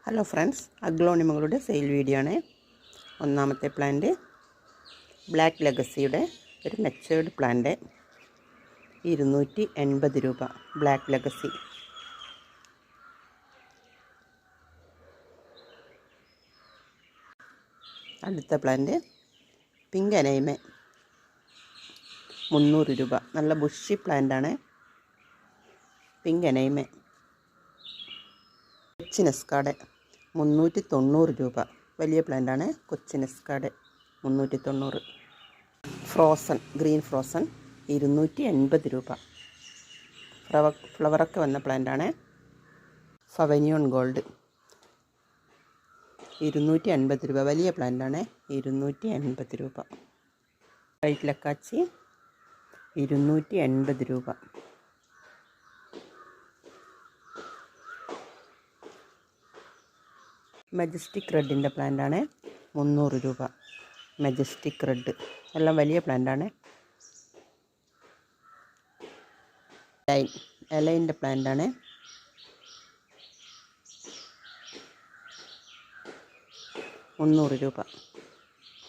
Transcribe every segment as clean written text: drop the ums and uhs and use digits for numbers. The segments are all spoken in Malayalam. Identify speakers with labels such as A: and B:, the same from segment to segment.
A: ഹലോ ഫ്രണ്ട്സ്, അഗ്ലോണിമകളുടെ സെയിൽ വീഡിയോ ആണ്. ഒന്നാമത്തെ പ്ലാന്റ് ബ്ലാക്ക് ലെഗസിയുടെ ഒരു മെച്ചേർഡ് പ്ലാന്റ് 280 രൂപ. Black legacy. അടുത്ത പ്ലാന്റ് പിങ്ക് അനൈമെ 300 രൂപ. നല്ല ബുഷി പ്ലാന്റാണ് പിങ്ക് അനൈമെ. കൊച്ചിനെസ്കാഡ് 390 രൂപ. വലിയ പ്ലാന്റാണ് കൊച്ചിനെസ്കാഡ് 390. ഫ്രോസൺ ഗ്രീൻ ഫ്രോസൺ 280 രൂപ. ഫ്ലവറൊക്കെ വന്ന പ്ലാന്റാണ്. ഫവനിയോൺ ഗോൾഡ് 280 രൂപ. വലിയ പ്ലാന്റാണ് 280 രൂപ. വൈറ്റ് ലക്കാച്ചി 280 രൂപ. മെജസ്റ്റിക് റെഡിൻ്റെ പ്ലാന്റാണ് 300 രൂപ. മെജസ്റ്റിക് റെഡ് എല്ലാം വലിയ പ്ലാന്റാണ്. എലൈൻ്റെ പ്ലാന്റാണ് 300 രൂപ.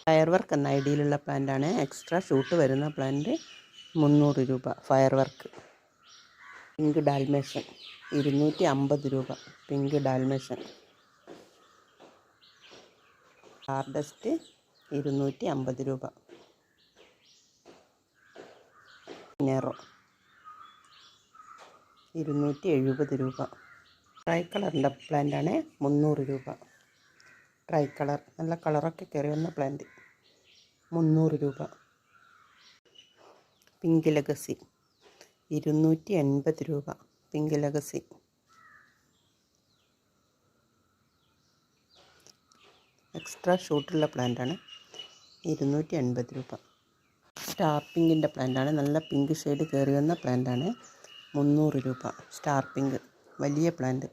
A: ഫയർ വർക്ക് എന്ന ഐഡിയയിലുള്ള പ്ലാന്റാണ്. എക്സ്ട്രാ ഷൂട്ട് വരുന്ന പ്ലാന്റ് 300 രൂപ. Fire work. പിങ്ക് ഡാൽമേഷൻ 250 രൂപ. Pink Dalmatian. ഹാർഡസ്റ്റ് 250 രൂപ. നെറോ 270 രൂപ. ട്രൈ കളറിൻ്റെ പ്ലാന്റാണ് 300 രൂപ. ട്രൈ കളർ നല്ല കളറൊക്കെ കയറി വന്ന പ്ലാന്റ് 300 രൂപ. പിങ്ക് ലെഗസി 280 രൂപ. Pink legacy. എക്സ്ട്രാ ഷൂട്ടുള്ള പ്ലാന്റാണ് 280 രൂപ. സ്റ്റാർ പിങ്കിൻ്റെ പ്ലാന്റാണ്. നല്ല പിങ്ക് ഷെയ്ഡ് കയറി വന്ന പ്ലാന്റാണ് 300 രൂപ. സ്റ്റാർ പിങ്ക് വലിയ പ്ലാന്റ്.